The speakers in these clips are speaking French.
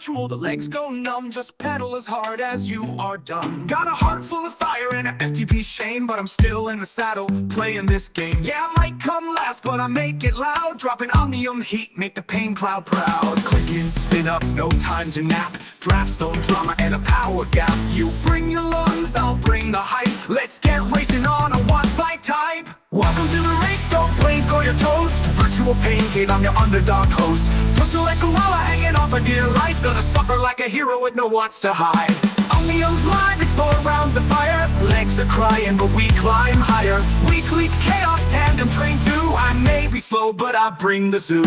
virtual, the legs go numb. Just pedal as hard as you are done. Got a heart full of fire and an FTP shame, but I'm still in the saddle, playing this game. Yeah, I might come last, but I make it loud. Dropping omnium heat, make the pain cloud proud. Click and spin up, no time to nap. Draft zone drama and a power gap. You bring your lungs, I'll bring the hype. Let's get racing on a one-bite type. Welcome to the race, don't blink or you're toast. Virtual pain kid, I'm your underdog host. Total like koala hanging off a dear life. Gonna suffer like a hero with no wants to hide. Omnium's live, it's 4 rounds of fire. Legs are crying, but we climb higher. Weekly chaos tandem train 2. I may be slow, but I bring the zoo.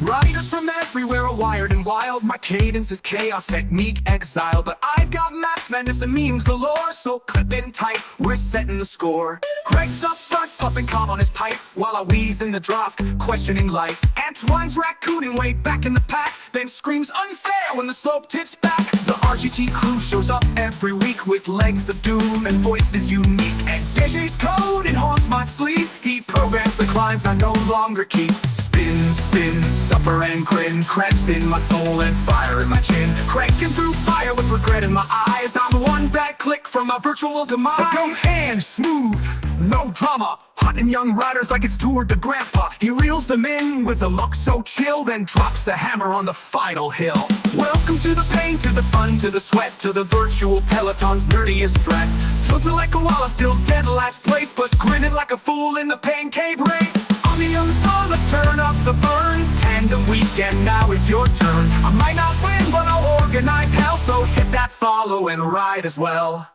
Riders from everywhere are wired and wild. My cadence is chaos, technique exiled. But I've got maps, madness and memes galore. So clip in tight, we're setting the score. Greg's up front, puffing calm on his pipe, while I wheeze in the draft, questioning life. Antoine's raccooning way back in the pack, then screams unfair when the slope tips back. The RGT crew shows up every week with legs of doom and voices unique. And DJ's code, it haunts my sleep. He programs the climbs I no longer keep. Spin, spin, suffer and grin. Cramps in my soul and fire in my chin. Cranking through fire with regret in my eyes. I'm one bad click from my virtual demise. It goes hand smooth, no drama. Hunting young riders like it's Tour de Grandpa. He reels them in with a look so chill, then drops the hammer on the final hill. Welcome to the pain, to the fun, to the sweat, to the virtual peloton's nerdiest threat. Tilted like a koala, still dead last place, but grinning like a fool in the pain cave race. Omnium's on, let's turn up the burn. Tandem weekend, now it's your turn. I might not win, but I'll organize hell, so hit that follow and ride as well.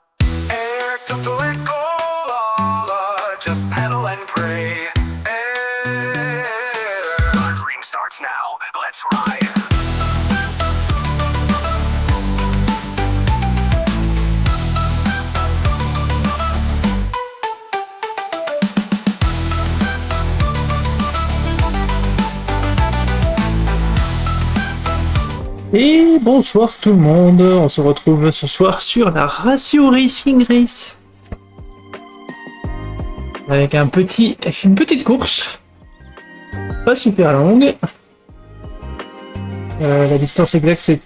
Air to let go. Just pedal and pray. Our dream starts now. Let's ride. Et bonsoir tout le monde, on se retrouve ce soir sur la Ratio Racing Race. Avec une petite course, pas super longue. La distance exacte c'est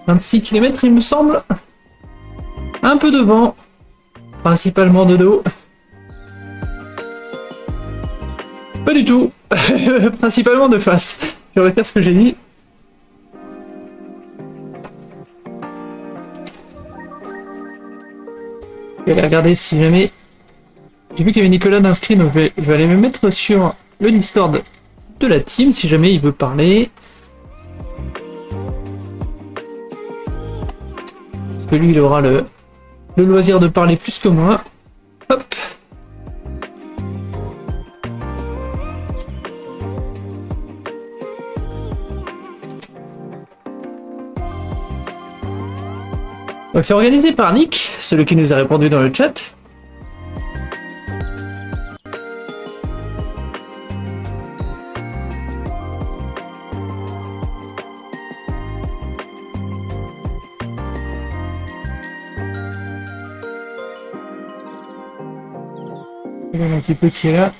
26 km il me semble. Un peu de vent, principalement de dos. Pas du tout, principalement de face. Je vais faire ce que j'ai dit. Je vais regarder si jamais... J'ai vu qu'il y avait Nicolas d'inscrit, donc je vais aller me mettre sur le Discord de la team si jamais il veut parler. Parce que lui, il aura le loisir de parler plus que moi. Hop. Donc c'est organisé par Nick, celui qui nous a répondu dans le chat. Il y a un petit peu qui est là.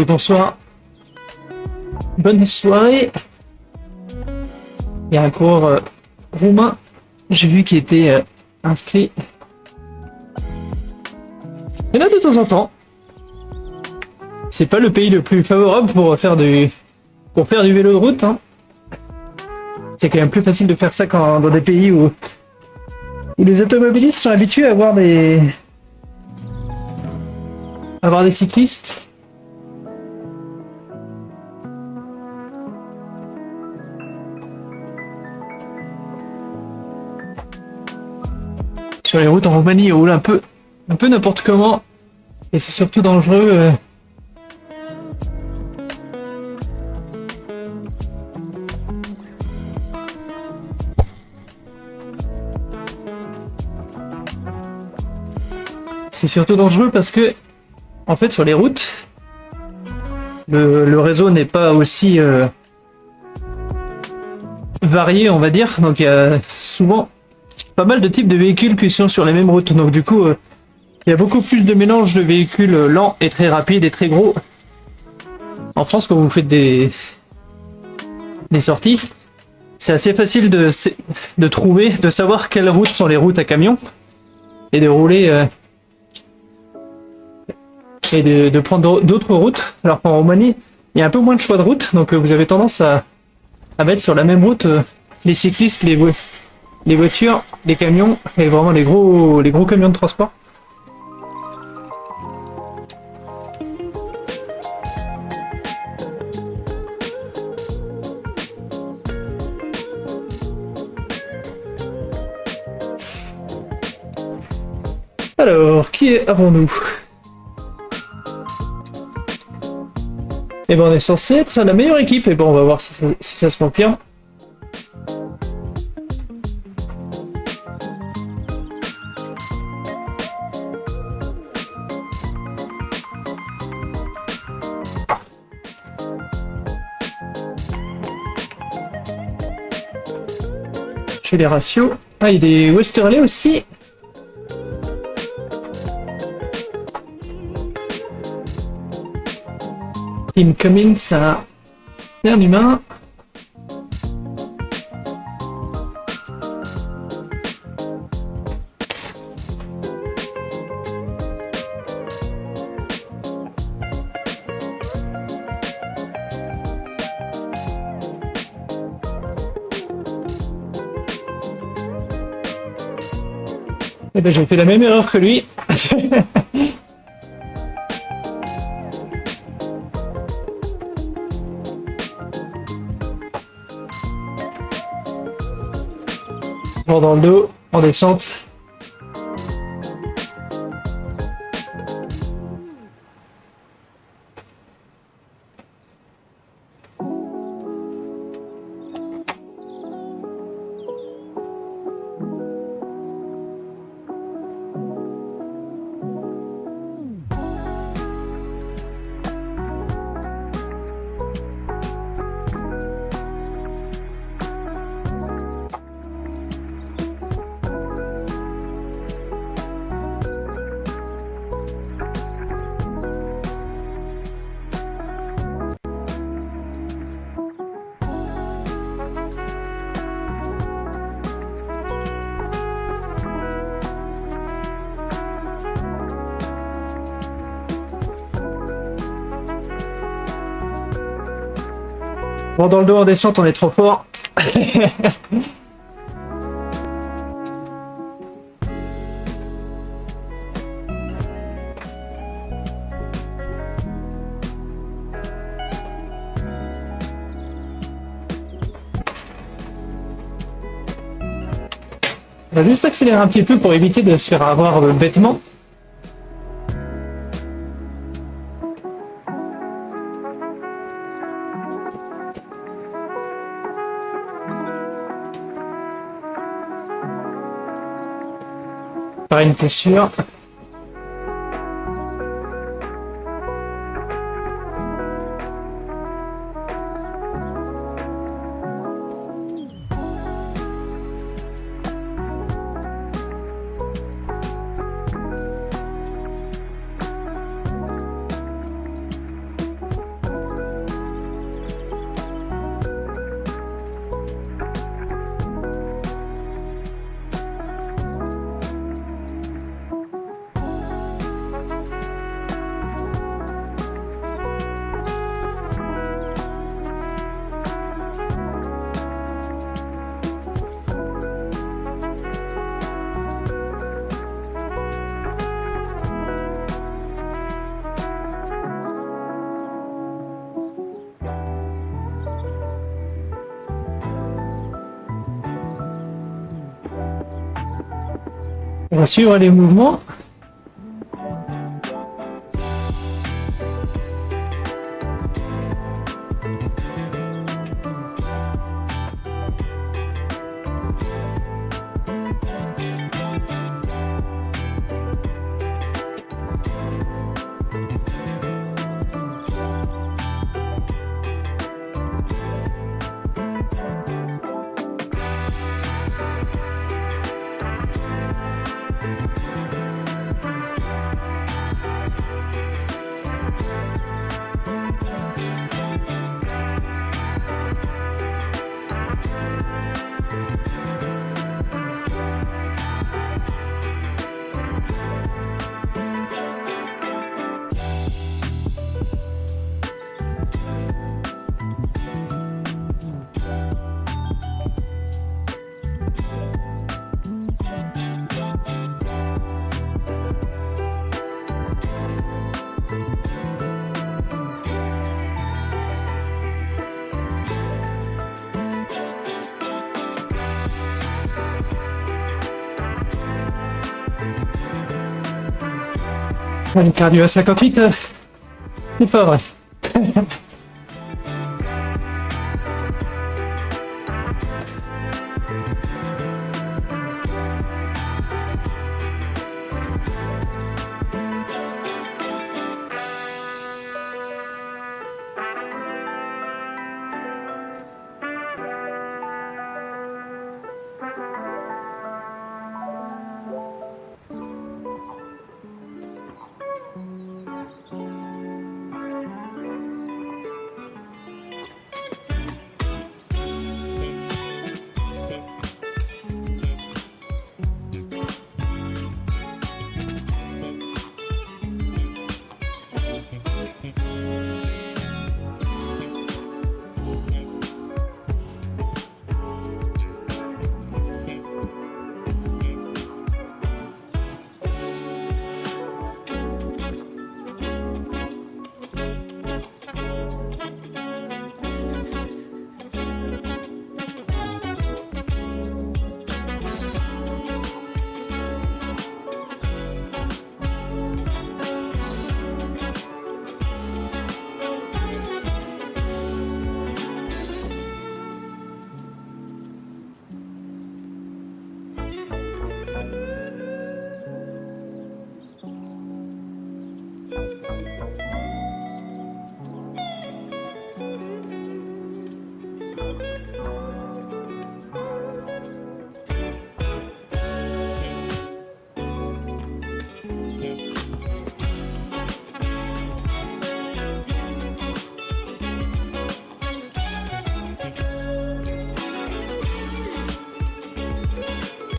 Bonsoir. Bonne soirée. Il y a un coureur roumain, j'ai vu qu'il était inscrit. Il y en a de temps en temps. C'est pas le pays le plus favorable pour faire du vélo de route. Hein. C'est quand même plus facile de faire ça dans des pays où les automobilistes sont habitués à avoir des cyclistes. Sur les routes en Roumanie, on roule un peu n'importe comment. Et c'est surtout dangereux c'est surtout dangereux parce que, en fait, sur les routes, le réseau n'est pas aussi varié, on va dire. Donc il y a souvent pas mal de types de véhicules qui sont sur les mêmes routes. Donc du coup, il y a beaucoup plus de mélange de véhicules lents et très rapides et très gros. En France, quand vous faites des sorties, c'est assez facile de trouver, de savoir quelles routes sont les routes à camion et de rouler et de prendre d'autres routes. Alors qu'en Roumanie, il y a un peu moins de choix de route, donc vous avez tendance à mettre sur la même route les cyclistes, les voitures, les camions et vraiment les gros camions de transport. Alors, qui est avant nous? Et ben on est censé être la meilleure équipe, et bon on va voir si ça se confirme. Chez les ratios. Ah, il y a des Westerley aussi. Tim Cummins, c'est un humain. Eh ben j'ai fait la même erreur que lui. Dans le dos, en descente. Bon, dans le dos en descente, on est trop fort. On va juste accélérer un petit peu pour éviter de se faire avoir bêtement. Par une cassure. On va suivre les mouvements. Une cardio à 58, c'est pas vrai.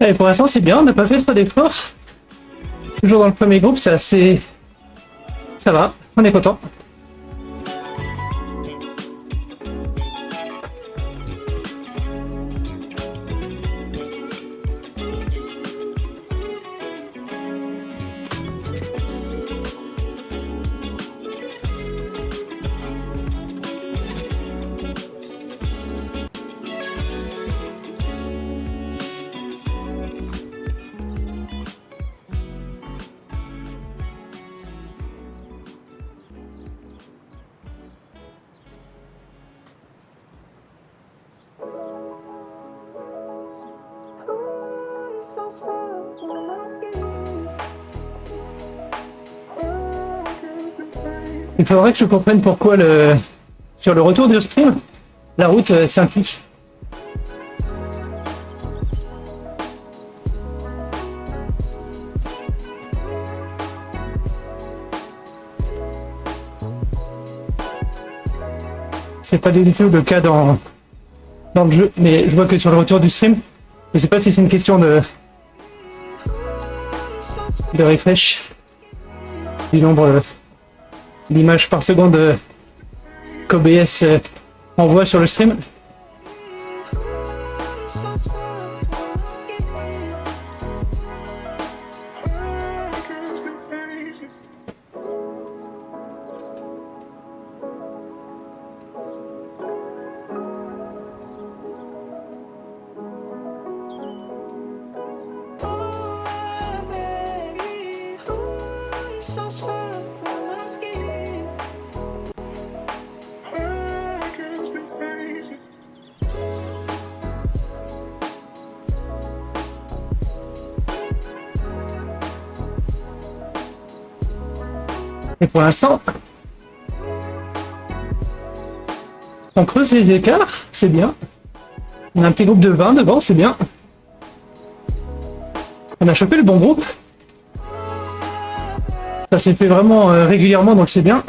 Et pour l'instant, c'est bien, on n'a pas fait trop d'efforts. Toujours dans le premier groupe, c'est assez... Ça va, on est content. Il faudrait que je comprenne pourquoi sur le retour du stream, la route scintille. C'est pas du tout le cas dans le jeu, mais je vois que sur le retour du stream, je sais pas si c'est une question de refresh du nombre d'images par seconde qu'OBS envoie sur le stream. Et pour l'instant, on creuse les écarts, c'est bien. On a un petit groupe de 20 devant, c'est bien. On a chopé le bon groupe. Ça s'est fait vraiment régulièrement, donc c'est bien.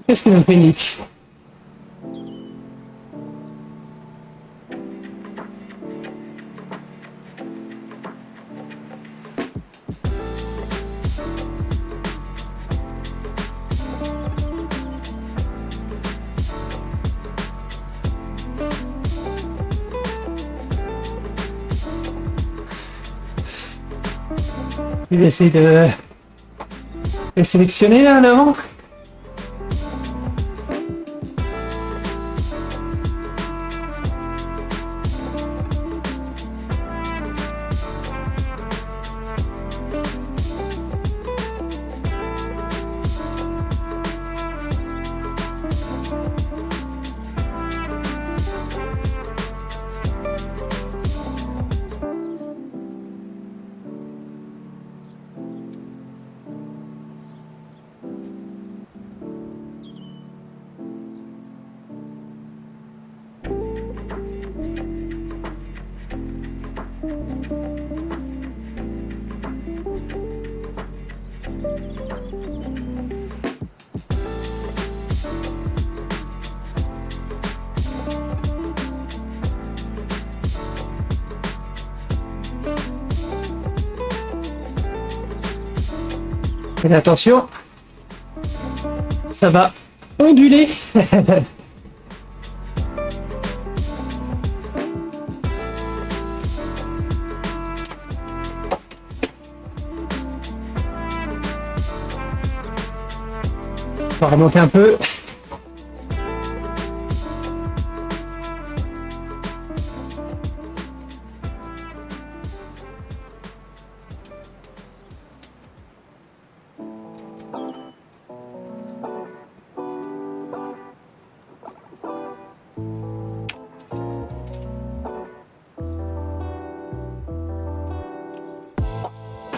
Qu'est-ce qu'il me fait Nick? Je vais essayer de les sélectionner là, à l'avant. Et attention, ça va onduler. On va remonter un peu.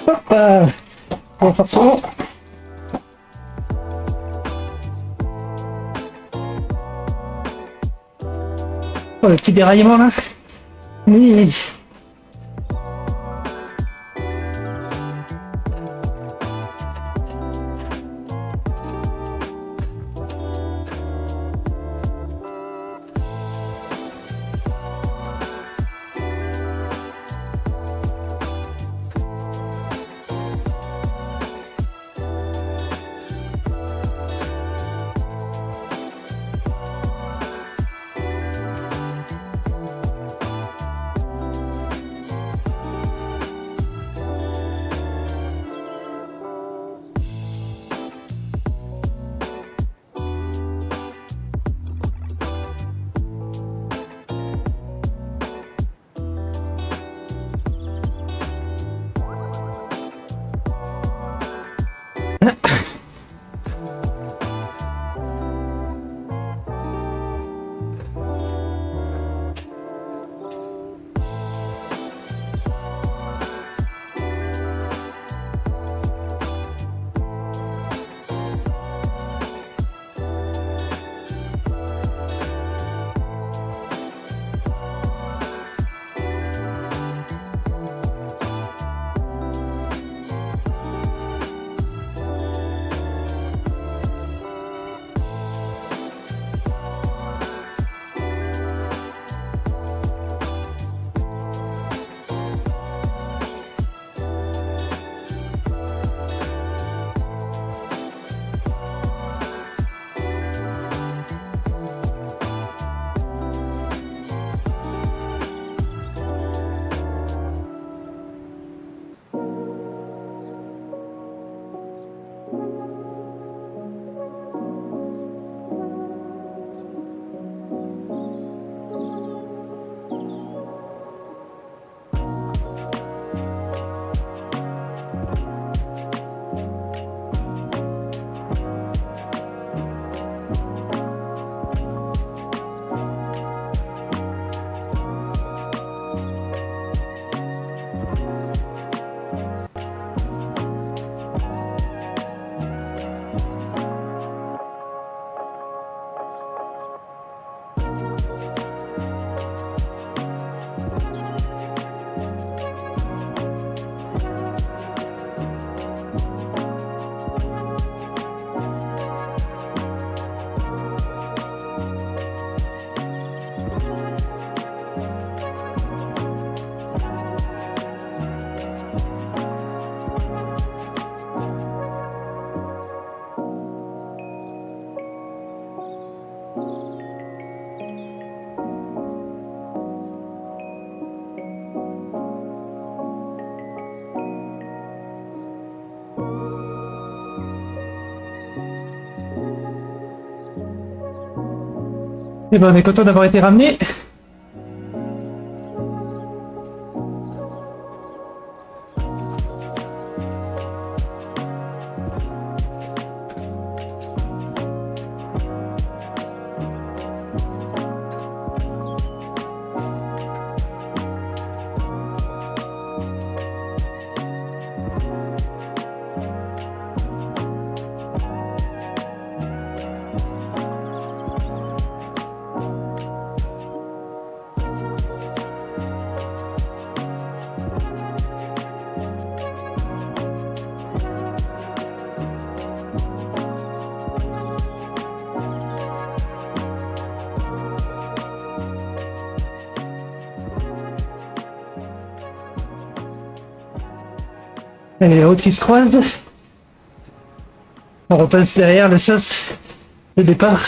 Hop, renforcement. Oh, le petit déraillement là. Oui. Et ben on est content d'avoir été ramené. Et les routes qui se croisent. On repasse derrière le sas de départ.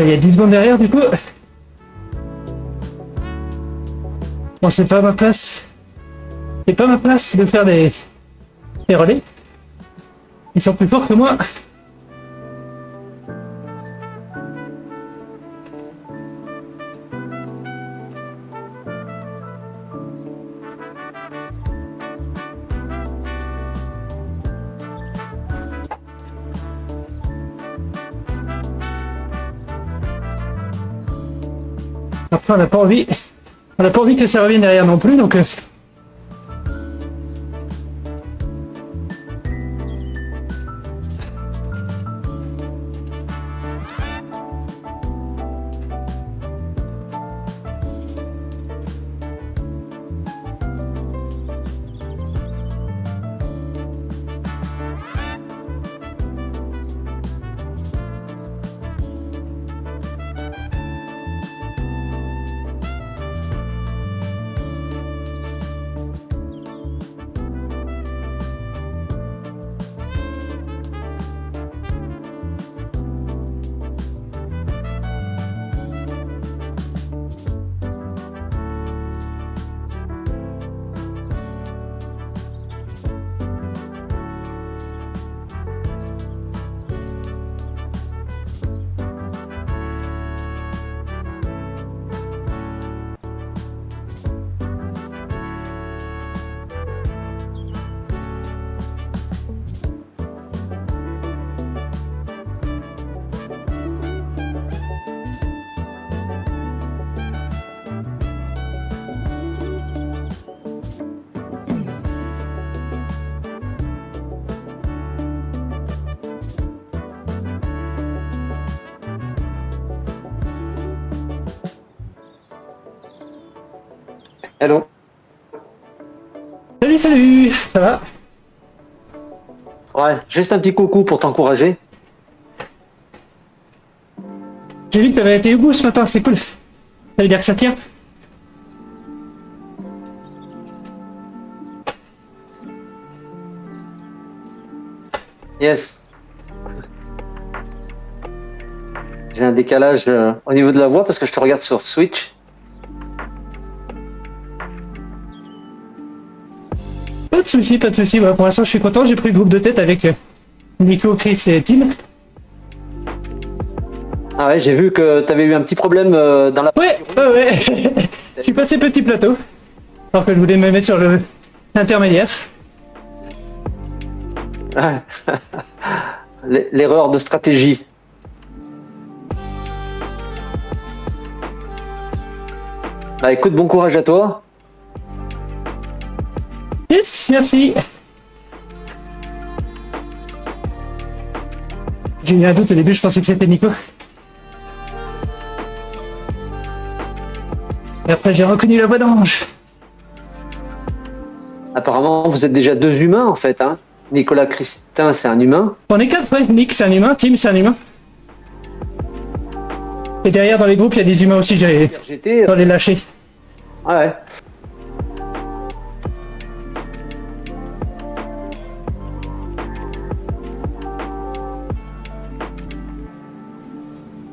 Il y a 10 secondes derrière du coup. Bon, c'est pas ma place. C'est pas ma place de faire des relais. Ils sont plus forts que moi. Après, on n'a pas envie que ça revienne derrière non plus, donc Hello. salut, ça va? Ouais, juste un petit coucou pour t'encourager. J'ai vu que t'avais été au bout ce matin, c'est cool. Ça veut dire que ça tient. Yes. J'ai un décalage au niveau de la voix parce que je te regarde sur Switch. Pas de soucis. Ouais, pour l'instant, je suis content. J'ai pris le groupe de tête avec Nico, Chris et Tim. Ah ouais, j'ai vu que t'avais eu un petit problème dans la... Ouais. Je suis passé petit plateau. Alors que je voulais me mettre sur l'intermédiaire. Ouais. L'erreur de stratégie. Bah écoute, bon courage à toi. Yes, merci. J'ai eu un doute au début, je pensais que c'était Nico. Et après, j'ai reconnu la voix d'Ange. Apparemment, vous êtes déjà 2 humains en fait, hein. Nicolas Christin, c'est un humain. On est 4, ouais. Nick, c'est un humain. Tim, c'est un humain. Et derrière, dans les groupes, il y a des humains aussi, j'allais J'étais. dans les lâcher. Ah ouais.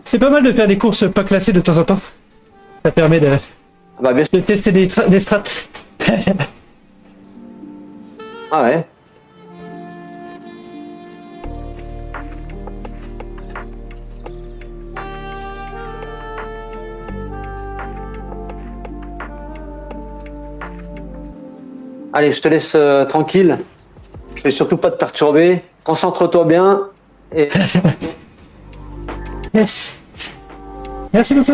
C'est pas mal de faire des courses pas classées de temps en temps. Ça permet de, Ah bah bien sûr. de tester des strats. Ah ouais. Allez, je te laisse tranquille. Je vais surtout pas te perturber. Concentre-toi bien. Et Yes. Merci beaucoup.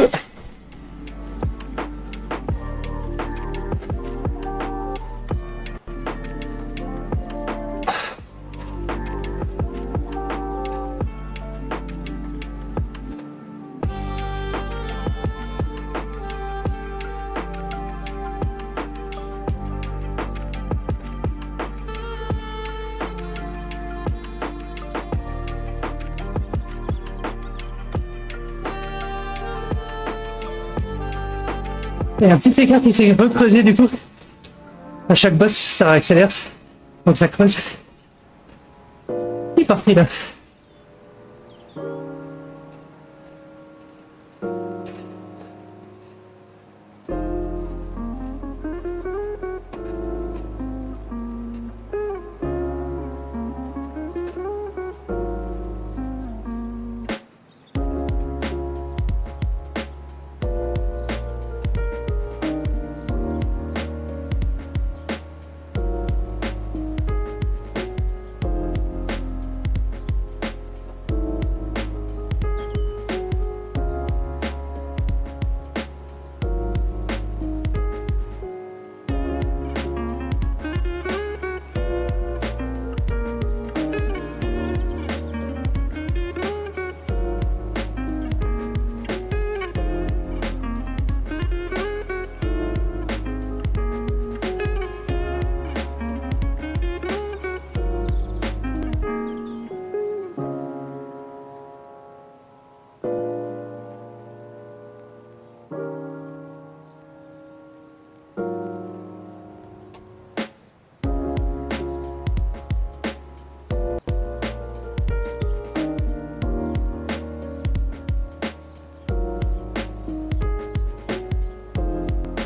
Il y a un petit écart qui s'est recreusé du coup. À chaque boss, ça accélère. Donc ça creuse. Il est parti là.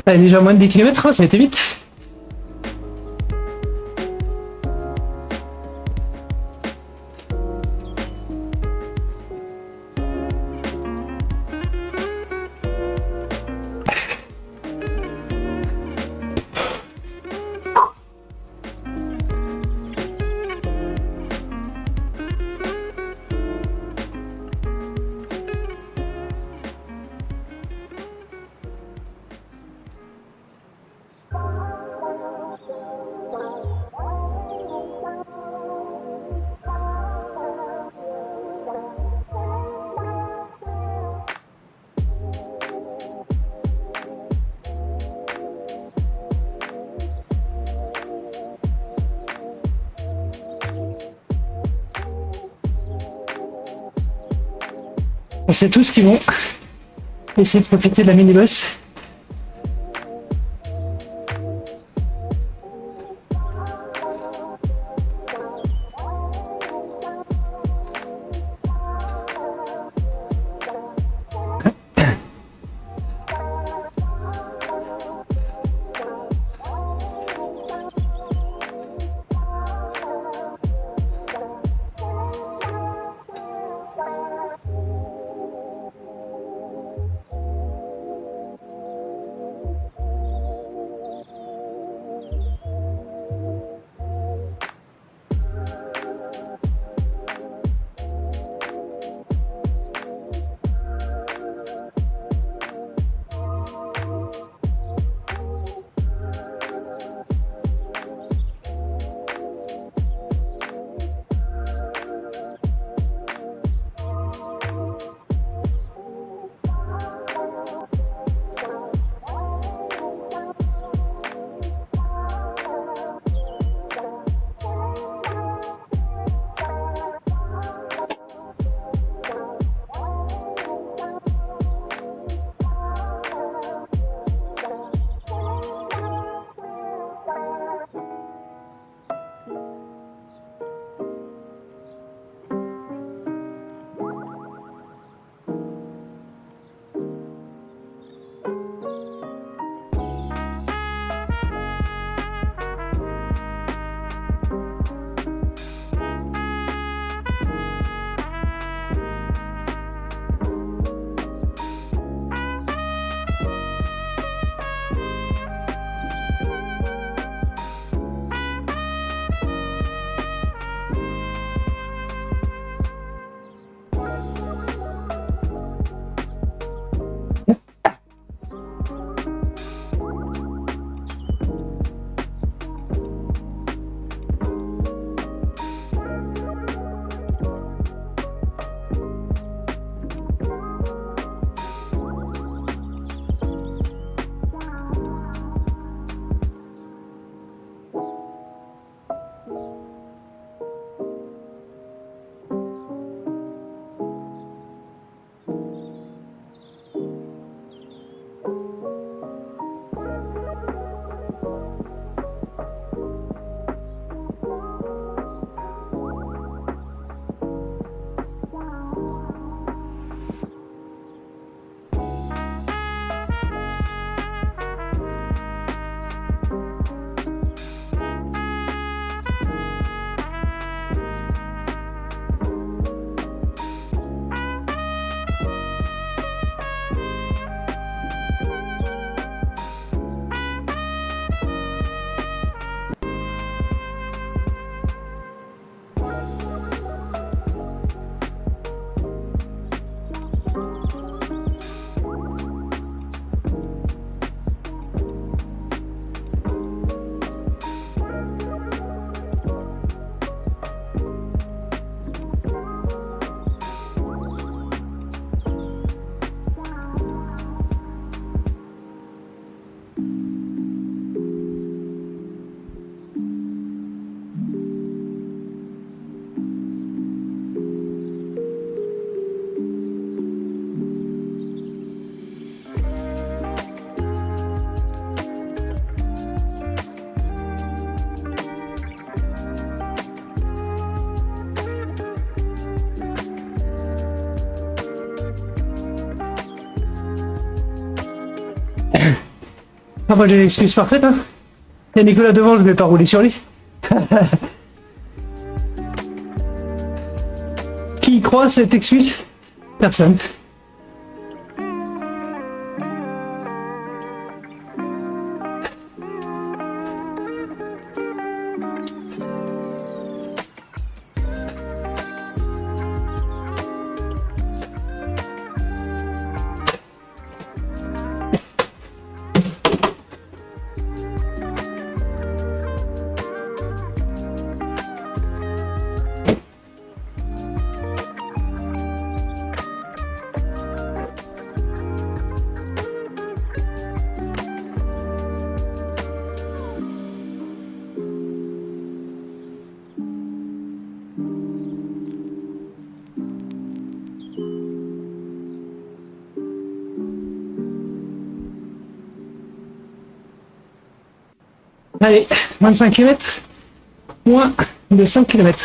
Allez, déjà moins de 10 km, ça a été vite. On sait tous qu'ils vont essayer de profiter de la mini-boss. Ah, moi j'ai l'excuse parfaite, hein. Il y a Nicolas devant, je vais pas rouler sur lui. Qui y croit à cette excuse? Personne. Allez, 25 km, moins de 5 km.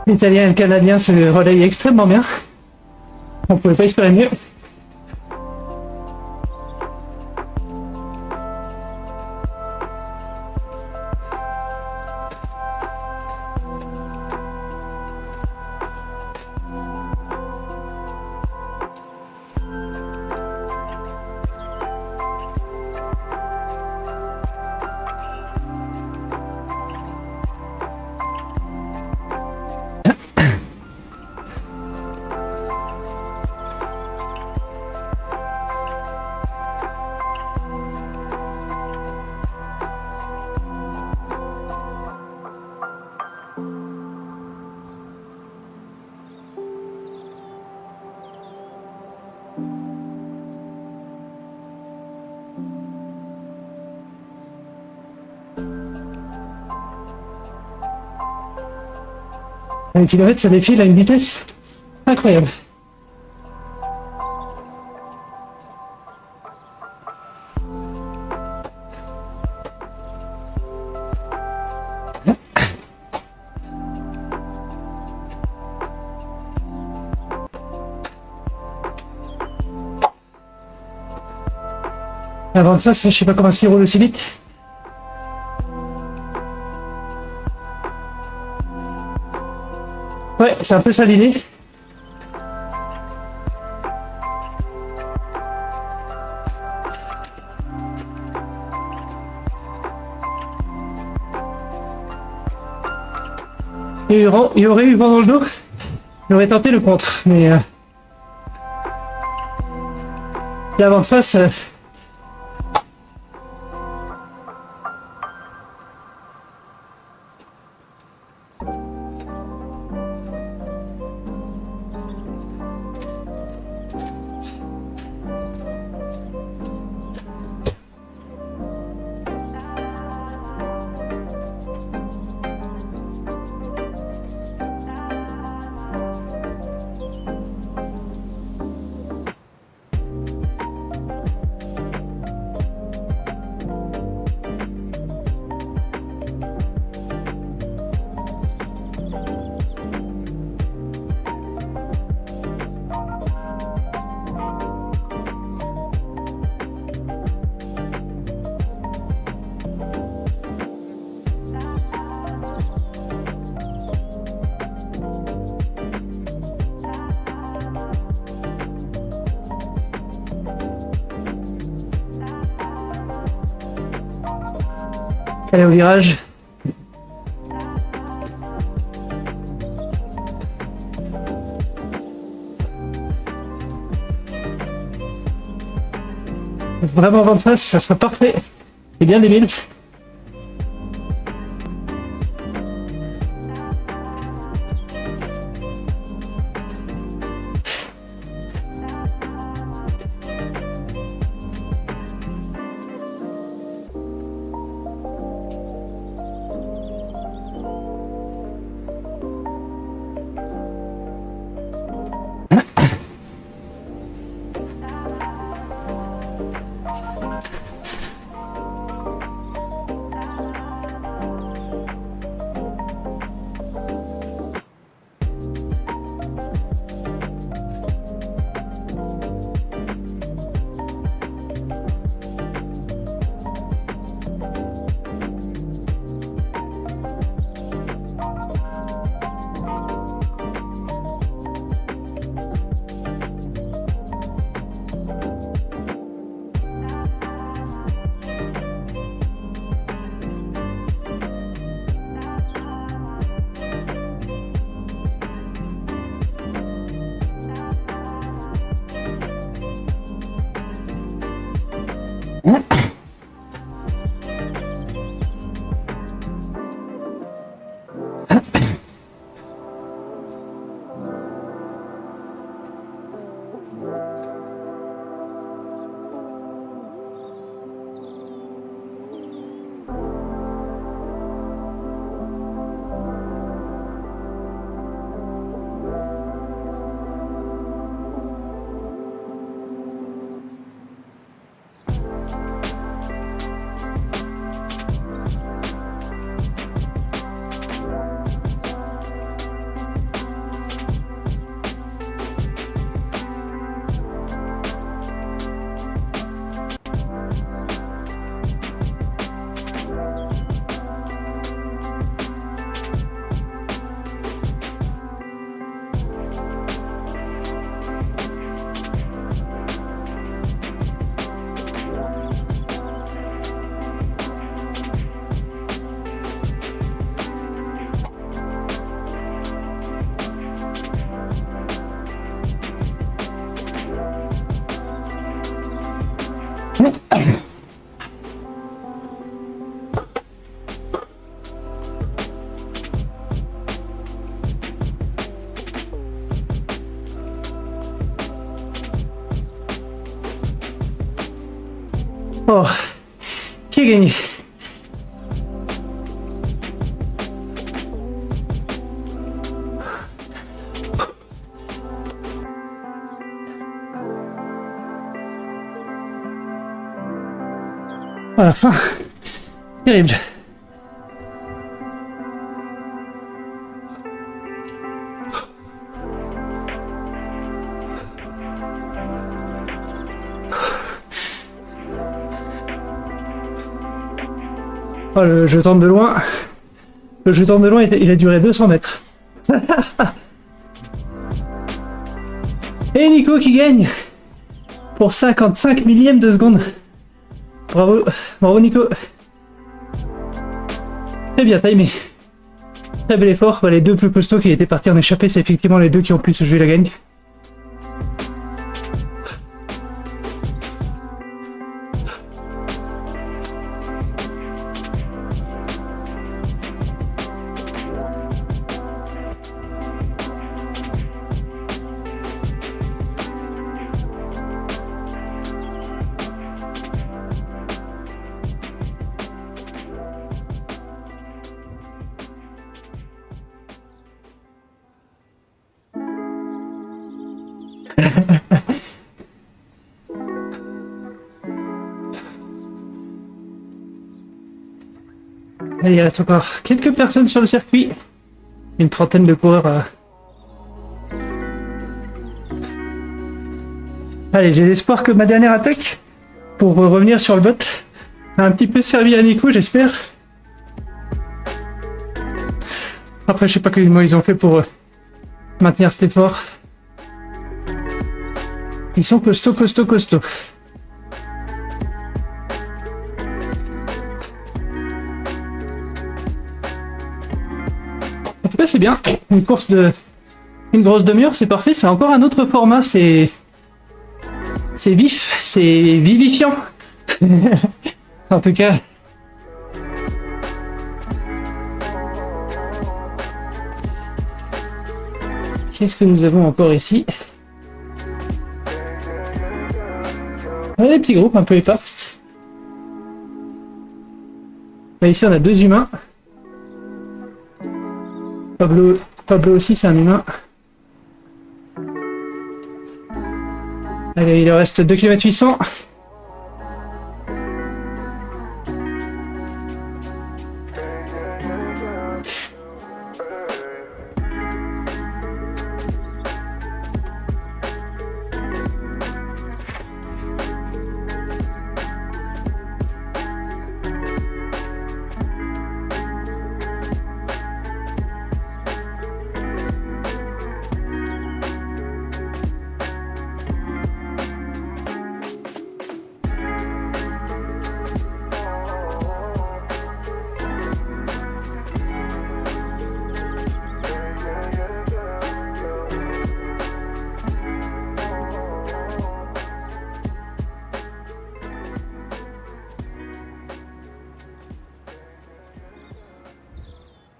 L'Italien et le Canadien se relayent extrêmement bien. On pouvait pas espérer mieux. Les kilomètres, ça défile à une vitesse incroyable. Avant de face, je sais pas comment il roule aussi vite. Ouais, c'est un peu ça l'idée. Il y aurait eu vent dans le dos, j'aurais tenté le contre, mais l'avant de face, allez au virage. Vraiment vent de face, ça sera parfait. C'est bien débile. Oh, qui a gagné? À la fin, terrible. Oh, le je tente de loin. Le je tente de loin, il a duré 200 mètres. Et Nico qui gagne pour 55 millièmes de seconde. Bravo, bravo Nico. Très bien timé. Très bel effort. Les deux plus costauds qui étaient partis en échappée, c'est effectivement les deux qui ont pu se jouer la gagne. Allez, il reste encore quelques personnes sur le circuit. Une trentaine de coureurs. Allez, j'ai l'espoir que ma dernière attaque, pour revenir sur le bot, a un petit peu servi à Nico, j'espère. Après, je sais pas comment ils ont fait pour maintenir cet effort. Ils sont costauds, costauds, costauds. En tout cas, c'est bien. Une course de une grosse demi-heure, c'est parfait. C'est encore un autre format. C'est vif, c'est vivifiant. En tout cas. Qu'est-ce que nous avons encore ici? Des petits groupes un peu épars. Là, ici, on a deux humains. Pablo aussi, c'est un humain. Allez, il leur reste 2 km 800.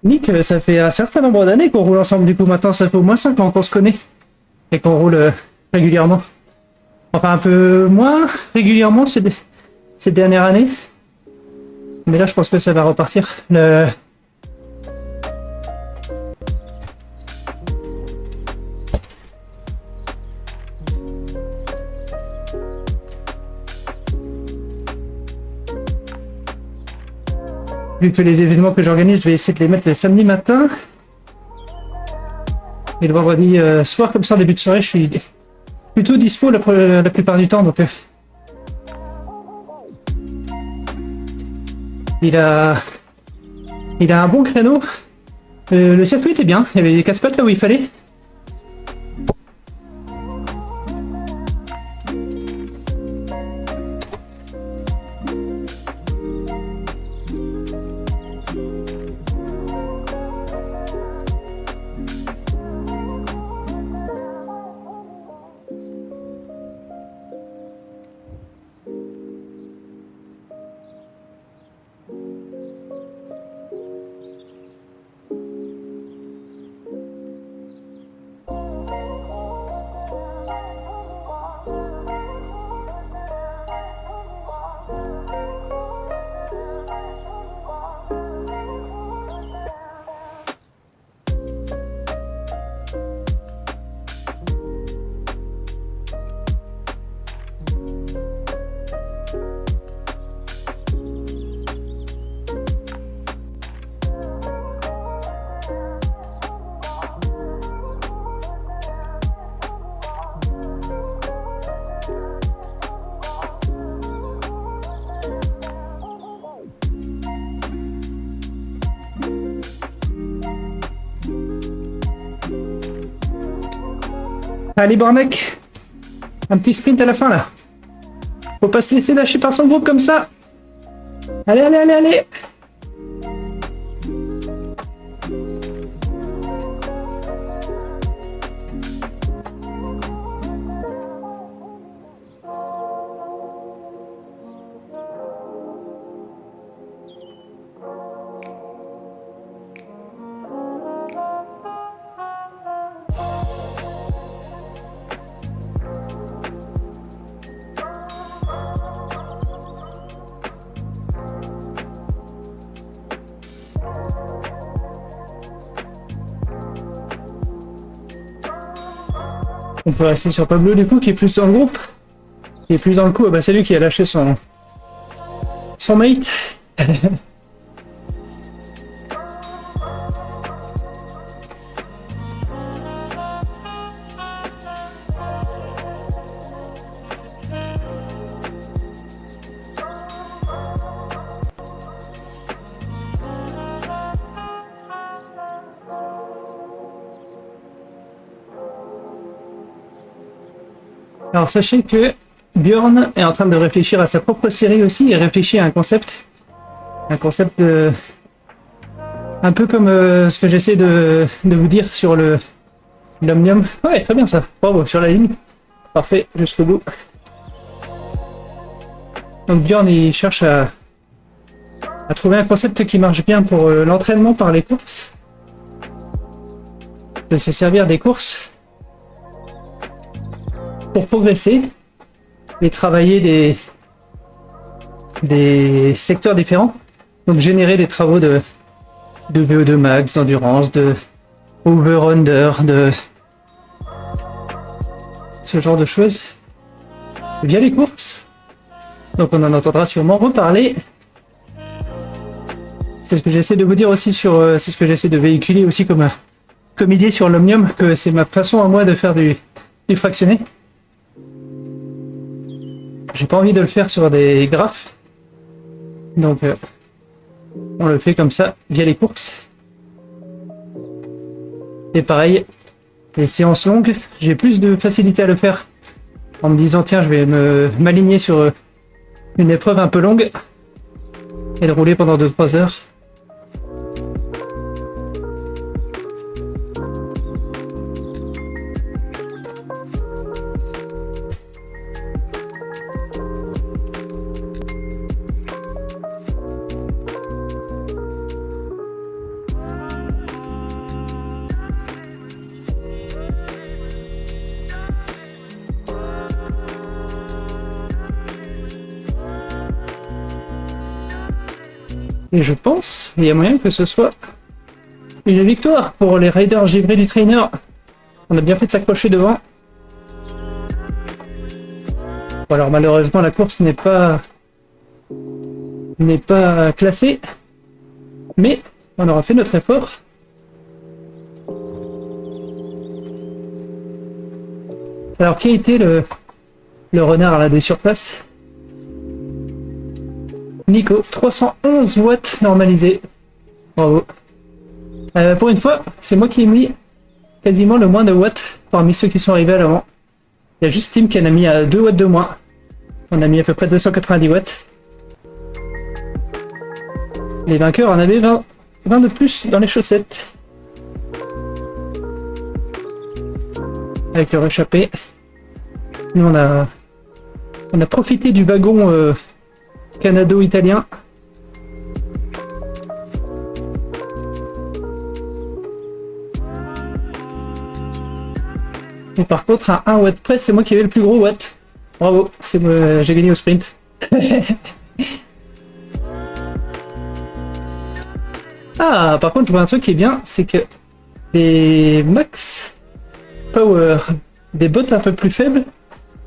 Nick, ça fait un certain nombre d'années qu'on roule ensemble, du coup maintenant ça fait au moins 5 ans qu'on se connaît et qu'on roule régulièrement. Enfin un peu moins régulièrement ces dernières années. Mais là je pense que ça va repartir. Vu que les événements que j'organise, je vais essayer de les mettre le samedi matin. Et le vendredi soir, comme ça, en début de soirée, je suis plutôt dispo la plupart du temps. Donc, il a un bon créneau. Le circuit était bien. Il y avait des casse-pattes là où il fallait. Allez Bornek, un petit sprint à la fin là. Faut pas se laisser lâcher par son groupe comme ça. Allez, allez, allez, allez. On peut rester sur Pablo du coup qui est plus dans le groupe. Qui est plus dans le coup, bah c'est lui qui a lâché son mate. Alors sachez que Björn est en train de réfléchir à sa propre série aussi, il réfléchit à un concept un peu comme ce que j'essaie de vous dire sur l'Omnium. Ouais, très bien ça, bravo, sur la ligne, parfait, jusqu'au bout. Donc Björn il cherche à trouver un concept qui marche bien pour l'entraînement par les courses, de se servir des courses pour progresser et travailler des secteurs différents, donc générer des travaux de VO2 max, d'endurance, de over-under, de ce genre de choses via les courses. Donc on en entendra sûrement reparler. C'est ce que j'essaie de vous dire aussi c'est ce que j'essaie de véhiculer aussi comme idée sur l'Omnium, que c'est ma façon à moi de faire du fractionné. J'ai pas envie de le faire sur des graphes, donc on le fait comme ça via les courses. Et pareil, les séances longues, j'ai plus de facilité à le faire en me disant tiens je vais m'aligner sur une épreuve un peu longue et de rouler pendant 2-3 heures. Et je pense, il y a moyen que ce soit une victoire pour les Raiders givrés du trainer. On a bien fait de s'accrocher devant. Bon, alors malheureusement la course n'est pas classée, mais on aura fait notre effort. Alors qui a été le renard là de surplace? Nico, 311 watts normalisé. Bravo. Pour une fois, c'est moi qui ai mis quasiment le moins de watts parmi ceux qui sont arrivés à l'avant. Il y a juste Tim qui en a mis à 2 watts de moins. On a mis à peu près 290 watts. Les vainqueurs en avaient 20 de plus dans les chaussettes. Avec leur échappée. Nous on a profité du wagon canado-italien. Et par contre, à 1 watt près, c'est moi qui avais le plus gros watt. Bravo, j'ai gagné au sprint. Ah, par contre, je vois un truc qui est bien, c'est que les max power des bots un peu plus faibles,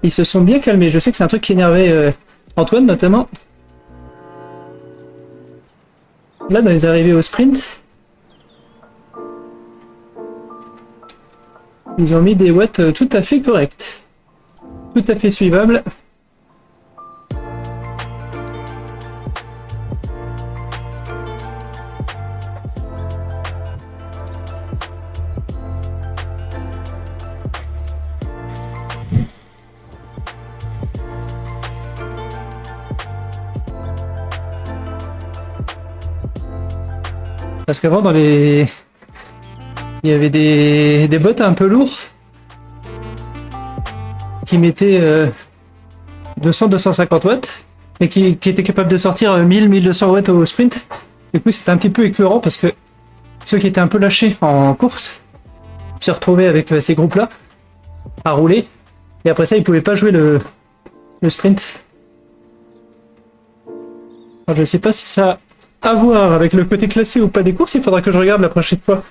ils se sont bien calmés. Je sais que c'est un truc qui énervait Antoine notamment. Là, dans les arrivées au sprint, ils ont mis des watts tout à fait corrects. Tout à fait suivables. Parce qu'avant, il y avait des bots un peu lourds qui mettaient 200-250 watts et qui étaient capables de sortir 1000-1200 watts au sprint. Du coup, c'était un petit peu écœurant parce que ceux qui étaient un peu lâchés en course se retrouvaient avec ces groupes-là à rouler. Et après ça, ils pouvaient pas jouer le sprint. Alors, je sais pas si ça a à voir avec le côté classé ou pas des courses. Il faudra que je regarde la prochaine fois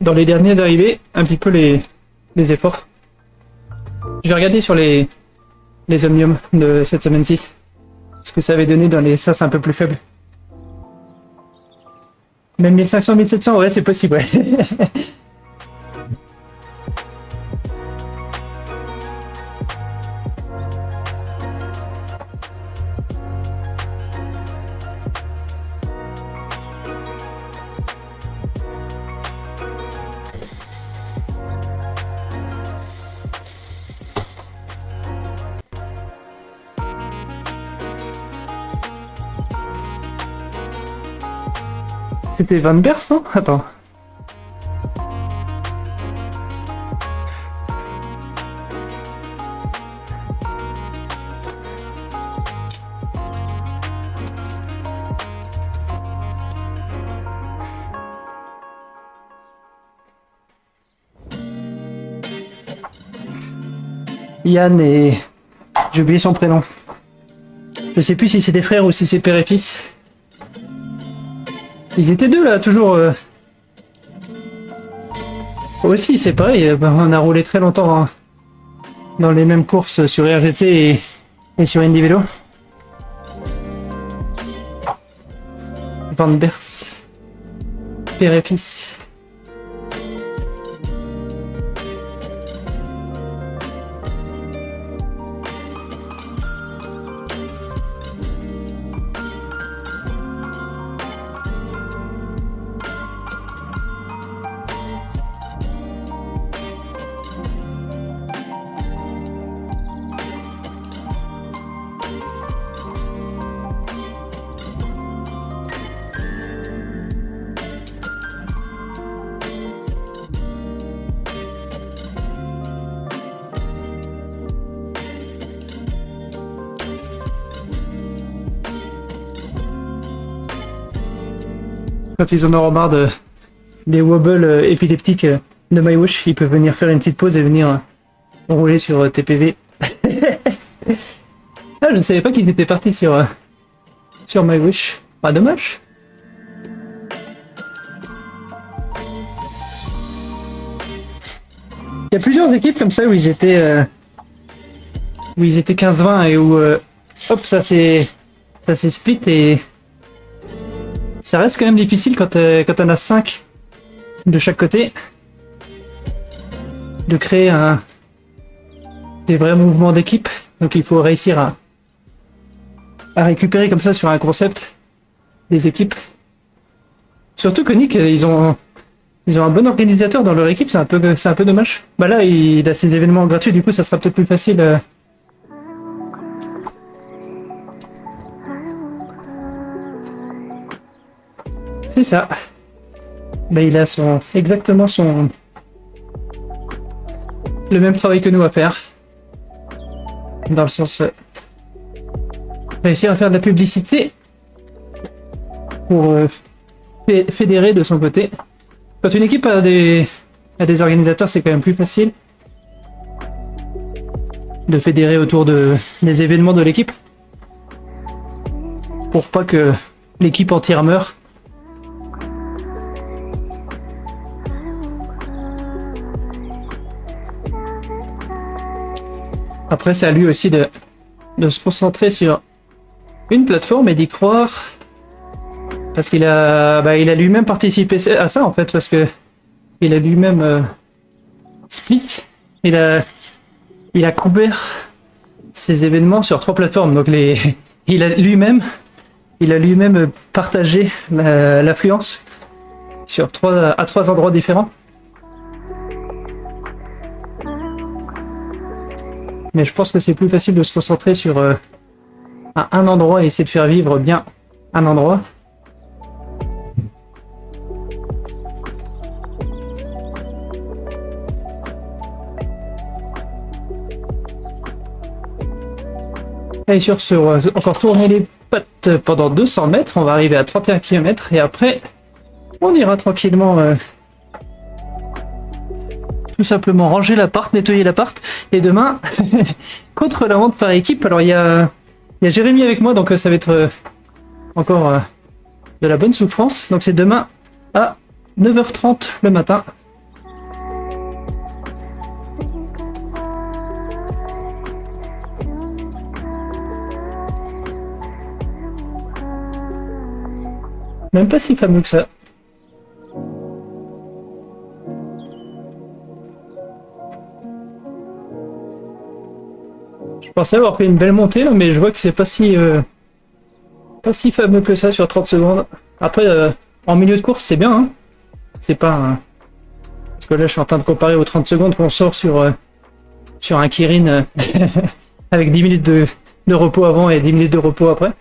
dans les dernières arrivées un petit peu les efforts. Je vais regarder sur les omniums de cette semaine-ci ce que ça avait donné dans les sas un peu plus faibles. Même 1500-1700, ouais, c'est possible, ouais. C'était Van Bers, non? Attends. Yann et... J'ai oublié son prénom. Je sais plus si c'est des frères ou si c'est père et fils. Ils étaient deux là, toujours. Aussi, c'est pareil, on a roulé très longtemps dans les mêmes courses sur RGT et sur Indy Vélo. Van Bers, père et fils. Quand ils en auront marre des wobbles épileptiques de MyWish, ils peuvent venir faire une petite pause et venir rouler sur TPV. Ah, je ne savais pas qu'ils étaient partis sur MyWish. Ah, dommage. Il y a plusieurs équipes comme ça où ils étaient 15-20 et où hop, ça s'est split et ça reste quand même difficile quand on a 5 de chaque côté de créer des vrais mouvements d'équipe. Donc il faut réussir à récupérer comme ça sur un concept des équipes. Surtout que Nick, ils ont un bon organisateur dans leur équipe, c'est un peu dommage. Bah là, il a ses événements gratuits, du coup ça sera peut-être plus facile. C'est ça. Bah il a exactement le même travail que nous à faire. Dans le sens réussir à faire de la publicité pour fédérer de son côté. Quand une équipe a des organisateurs, c'est quand même plus facile de fédérer autour des événements de l'équipe pour pas que l'équipe entière meure. Après, c'est à lui aussi de se concentrer sur une plateforme et d'y croire. Parce qu'il a lui-même participé à ça, en fait, parce que il a lui-même split. Il a couvert ses événements sur 3 plateformes. Donc il a lui-même partagé l'affluence à 3 endroits différents. Mais je pense que c'est plus facile de se concentrer sur un endroit et essayer de faire vivre bien un endroit. Et sur ce, on va encore tourner les pattes pendant 200 mètres. On va arriver à 31 km et après, on ira tranquillement tout simplement ranger l'appart, nettoyer l'appart. Et demain, contre la montre par équipe, alors il y a Jérémy avec moi, donc ça va être encore de la bonne souffrance. Donc c'est demain à 9h30 le matin. Même pas si fameux que ça. Je pensais avoir fait une belle montée là, mais je vois que c'est pas si fameux que ça sur 30 secondes. Après, en milieu de course, c'est bien. Hein, c'est pas... Parce que là, je suis en train de comparer aux 30 secondes qu'on sort sur un Kirin avec 10 minutes de repos avant et 10 minutes de repos après.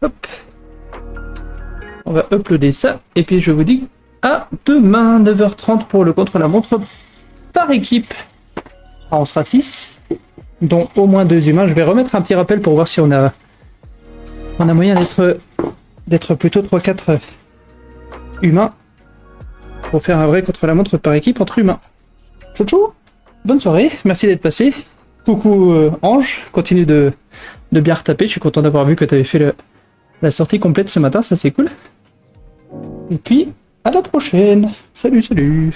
Hop. On va uploader ça et puis je vous dis à demain 9h30 pour le contre-la-montre par équipe. Alors on sera 6, dont au moins 2 humains. Je vais remettre un petit rappel pour voir si on a moyen d'être plutôt 3-4 humains pour faire un vrai contre-la-montre par équipe entre humains. Ciao ciao, bonne soirée, merci d'être passé. Coucou Ange, continue de bien retaper, je suis content d'avoir vu que tu avais fait la sortie complète ce matin, ça c'est cool. Et puis, à la prochaine. Salut, salut.